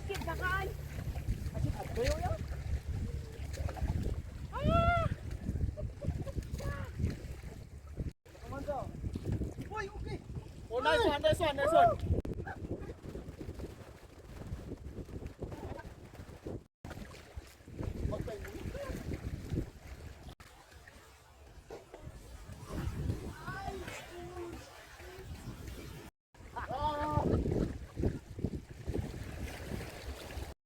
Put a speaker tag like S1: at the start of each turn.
S1: Shit, bakaan! Asit, agbayo yan? Uy, okay!
S2: Oh, nice one, nice one, nice one.